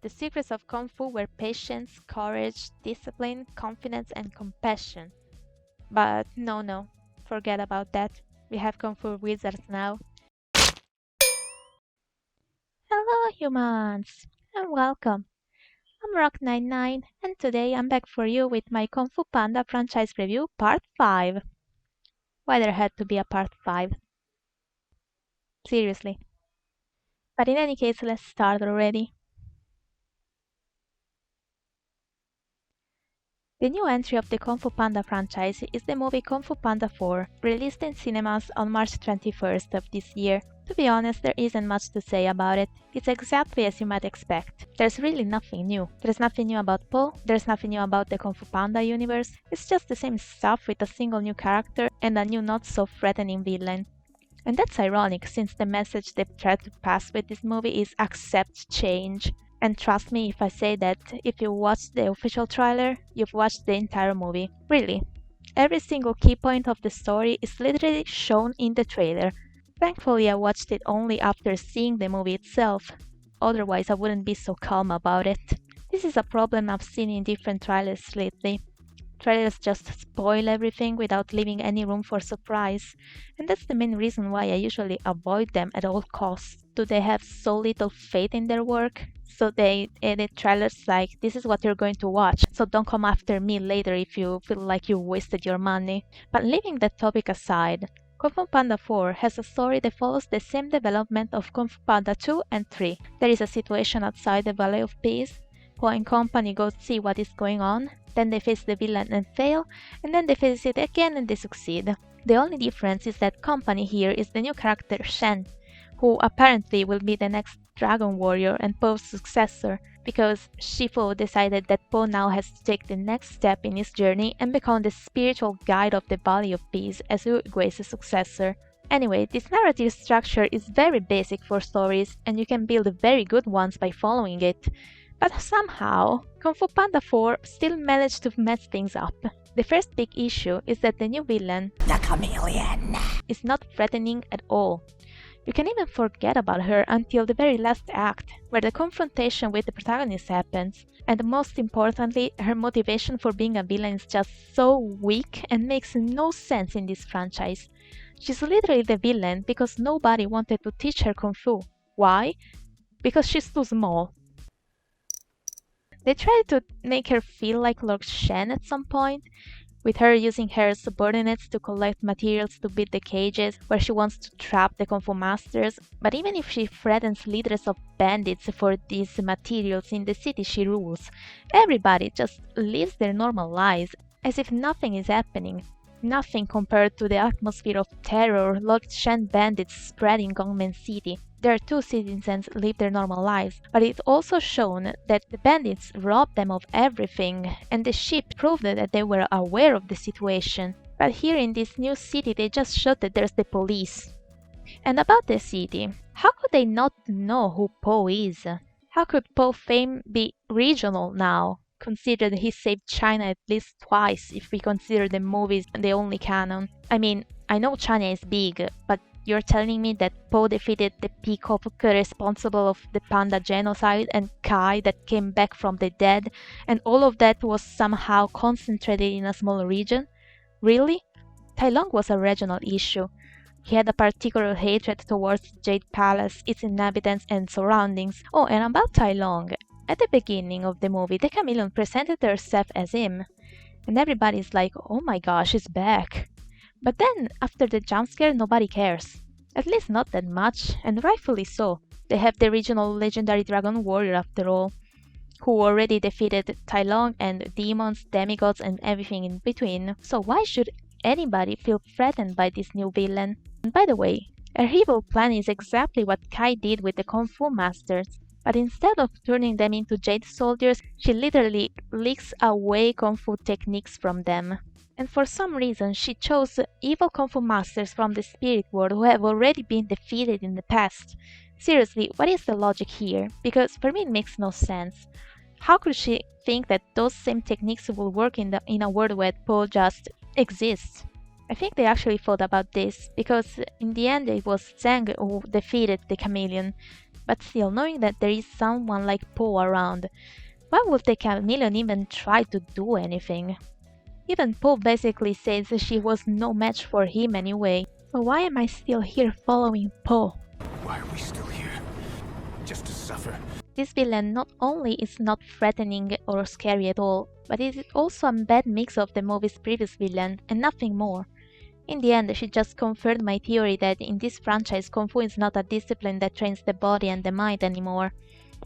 The secrets of Kung Fu were patience, courage, discipline, confidence, and compassion. But no, forget about that. We have Kung Fu wizards now. Hello, humans, and welcome. I'm Rock99, and today I'm back for you with my Kung Fu Panda franchise review part 5. Why there had to be a part 5? Seriously. But in any case, let's start already. The new entry of the Kung Fu Panda franchise is the movie Kung Fu Panda 4, released in cinemas on March 21st of this year. To be honest, there isn't much to say about it. It's exactly as you might expect. There's really nothing new. There's nothing new about Po, there's nothing new about the Kung Fu Panda universe. It's just the same stuff with a single new character and a new not so threatening villain. And that's ironic, since the message they try to pass with this movie is accept change. And trust me if I say that if you watched the official trailer, you've watched the entire movie. Really. Every single key point of the story is literally shown in the trailer. Thankfully, I watched it only after seeing the movie itself. Otherwise, I wouldn't be so calm about it. This is a problem I've seen in different trailers lately. Trailers just spoil everything without leaving any room for surprise, and that's the main reason why I usually avoid them at all costs. Do they have so little faith in their work? So they edit trailers like, this is what you're going to watch, so don't come after me later if you feel like you wasted your money. But leaving that topic aside, Kung Fu Panda 4 has a story that follows the same development of Kung Fu Panda 2 and 3. There is a situation outside the Valley of Peace. Po and company go see what is going on, then they face the villain and fail, and then they face it again and they succeed. The only difference is that company here is the new character Zhen, who apparently will be the next Dragon Warrior and Po's successor, because Shifu decided that Po now has to take the next step in his journey and become the spiritual guide of the Valley of Peace as Uguay's successor. Anyway, this narrative structure is very basic for stories, and you can build very good ones by following it. But somehow, Kung Fu Panda 4 still managed to mess things up. The first big issue is that the new villain, the chameleon, is not threatening at all. You can even forget about her until the very last act, where the confrontation with the protagonist happens, and most importantly, her motivation for being a villain is just so weak and makes no sense in this franchise. She's literally the villain because nobody wanted to teach her Kung Fu. Why? Because she's too small. They tried to make her feel like Lord Shen at some point, with her using her subordinates to collect materials to build the cages where she wants to trap the Kung Fu masters, but even if she threatens leaders of bandits for these materials in the city she rules, everybody just lives their normal lives as if nothing is happening. Nothing compared to the atmosphere of terror Lord Shen bandits spread in Gongmen City. Their two citizens live their normal lives, but it's also shown that the bandits robbed them of everything, and the ship proved that they were aware of the situation. But here in this new city, they just showed that there's the police. And about the city, how could they not know who Po is? How could Po fame be regional now, considering he saved China at least twice if we consider the movies the only canon? I mean, I know China is big, but you're telling me that Po defeated the peacock responsible of the panda genocide and Kai that came back from the dead, and all of that was somehow concentrated in a small region? Really? Tai Long was a regional issue. He had a particular hatred towards Jade Palace, its inhabitants and surroundings. Oh, and about Tai Long, at the beginning of the movie, the chameleon presented herself as him, and everybody's like, oh my gosh, she's back. But then, after the jump scare, nobody cares. At least not that much, and rightfully so. They have the regional legendary Dragon Warrior after all, who already defeated Tai Long and demons, demigods, and everything in between. So why should anybody feel threatened by this new villain? And by the way, her evil plan is exactly what Kai did with the Kung Fu Masters. But instead of turning them into Jade soldiers, she literally leaks away Kung Fu techniques from them. And for some reason, she chose evil Kung Fu masters from the spirit world who have already been defeated in the past. Seriously, what is the logic here? Because for me it makes no sense. How could she think that those same techniques will work in a world where Po just exists? I think they actually thought about this, because in the end it was Zheng who defeated the chameleon. But still, knowing that there is someone like Po around, why would the chameleon even try to do anything? Even Po basically says she was no match for him anyway. So why am I still here following Po? Why are we still here? Just to suffer? This villain not only is not threatening or scary at all, but it is also a bad mix of the movie's previous villain and nothing more. In the end, she just confirmed my theory that in this franchise Kung Fu is not a discipline that trains the body and the mind anymore,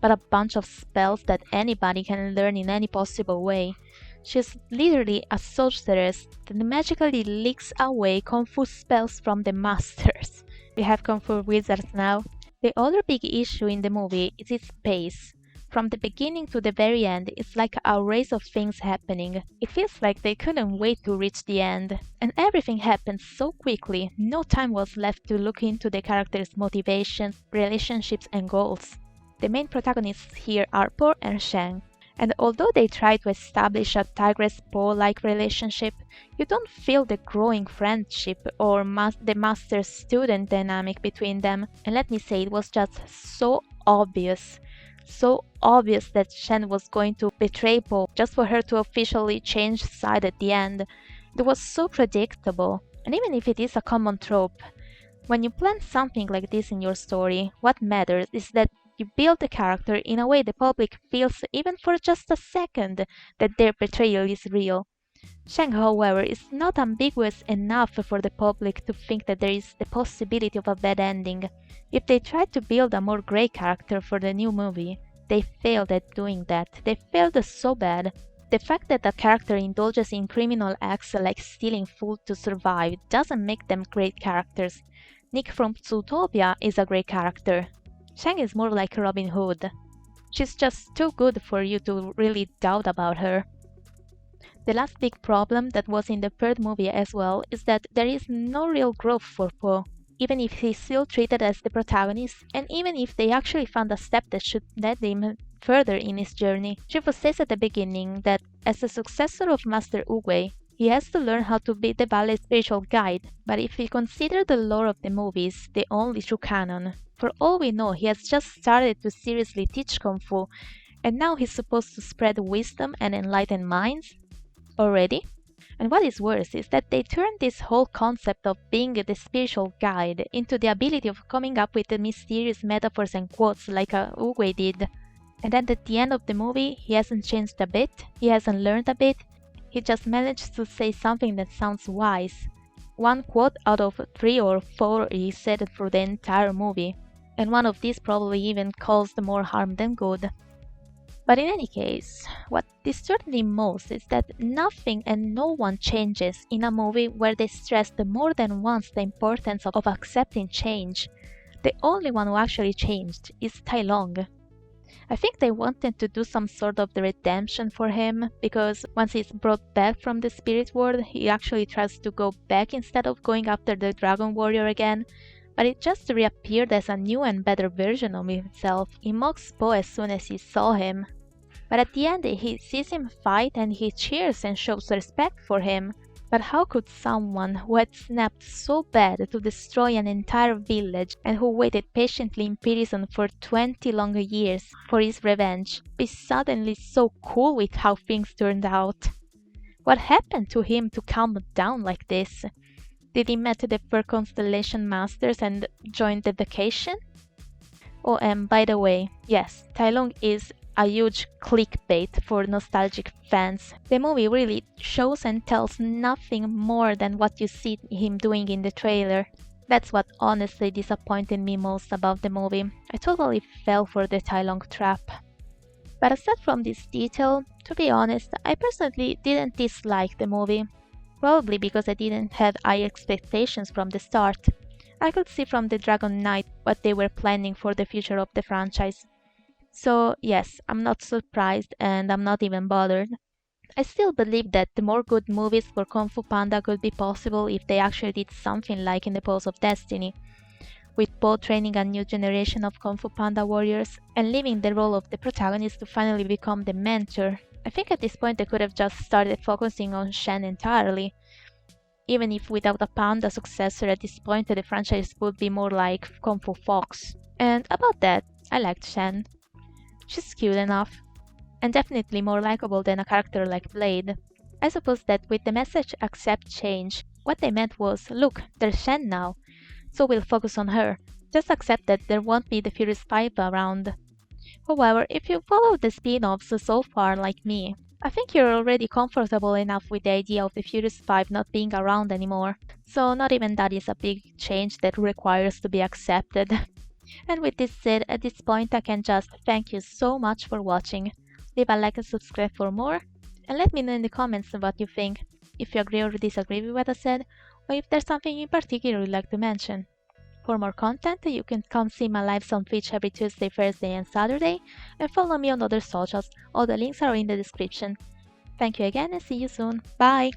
but a bunch of spells that anybody can learn in any possible way. She's literally a sorceress that magically leaks away Kung Fu spells from the masters. We have Kung Fu wizards now. The other big issue in the movie is its pace. From the beginning to the very end, it's like a race of things happening. It feels like they couldn't wait to reach the end. And everything happens so quickly, no time was left to look into the characters' motivations, relationships, and goals. The main protagonists here are Po and Zhen. And although they try to establish a Tigress-Po-like relationship, you don't feel the growing friendship or the master-student dynamic between them. And let me say, it was just so obvious. So obvious that Zhen was going to betray Po just for her to officially change side at the end. It was so predictable. And even if it is a common trope, when you plan something like this in your story, what matters is that you build the character in a way the public feels, even for just a second, that their betrayal is real. Zhen, however, is not ambiguous enough for the public to think that there is the possibility of a bad ending. If they tried to build a more grey character for the new movie, they failed at doing that. They failed so bad. The fact that a character indulges in criminal acts like stealing food to survive doesn't make them great characters. Nick from Zootopia is a great character. Zhen is more like Robin Hood. She's just too good for you to really doubt about her. The last big problem that was in the third movie as well is that there is no real growth for Po, even if he's still treated as the protagonist, and even if they actually found a step that should lead him further in his journey. Shifu says at the beginning that as the successor of Master Oogway, he has to learn how to be the ballet's spiritual guide, but if we consider the lore of the movies, the only true canon, for all we know he has just started to seriously teach Kung Fu, and now he's supposed to spread wisdom and enlighten minds? Already? And what is worse is that they turned this whole concept of being the spiritual guide into the ability of coming up with the mysterious metaphors and quotes like Oogway did. And then at the end of the movie, he hasn't changed a bit, he hasn't learned a bit, he just managed to say something that sounds wise. One quote out of 3 or 4 he said through the entire movie, and one of these probably even caused more harm than good. But in any case, what disturbed me most is that nothing and no one changes in a movie where they stressed more than once the importance of accepting change. The only one who actually changed is Tai Long. I think they wanted to do some sort of the redemption for him, because once he's brought back from the spirit world, he actually tries to go back instead of going after the Dragon Warrior again, but it just reappeared as a new and better version of himself. He mocks Po as soon as he saw him. But at the end he sees him fight and he cheers and shows respect for him. But how could someone who had snapped so bad to destroy an entire village and who waited patiently in prison for 20 longer years for his revenge be suddenly so cool with how things turned out? What happened to him to calm down like this? Did he meet the 4 Constellation Masters and join the vacation? Oh, and by the way, yes, Tai Long is a huge clickbait for nostalgic fans. The movie really shows and tells nothing more than what you see him doing in the trailer. That's what honestly disappointed me most about the movie. I totally fell for the Tai Long trap. But aside from this detail, to be honest, I personally didn't dislike the movie. Probably because I didn't have high expectations from the start. I could see from the Dragon Knight what they were planning for the future of the franchise. So yes, I'm not surprised and I'm not even bothered. I still believe that the more good movies for Kung Fu Panda could be possible if they actually did something like in the Pulse of Destiny, with Po training a new generation of Kung Fu Panda warriors and leaving the role of the protagonist to finally become the mentor. I think at this point they could have just started focusing on Zhen entirely. Even if without a Panda successor at this point the franchise would be more like Kung Fu Fox. And about that, I liked Zhen. She's cute enough, and definitely more likable than a character like Blade. I suppose that with the message accept change, what they meant was, look, there's Zhen now, so we'll focus on her. Just accept that there won't be the Furious 5 around. However, if you follow the spin-offs so far like me, I think you're already comfortable enough with the idea of the Furious 5 not being around anymore. So not even that is a big change that requires to be accepted. And with this said, at this point I can just thank you so much for watching. Leave a like and subscribe for more, and let me know in the comments what you think, if you agree or disagree with what I said, or if there's something in particular you'd like to mention. For more content, you can come see my lives on Twitch every Tuesday, Thursday, and Saturday, and follow me on other socials. All the links are in the description. Thank you again and see you soon. Bye!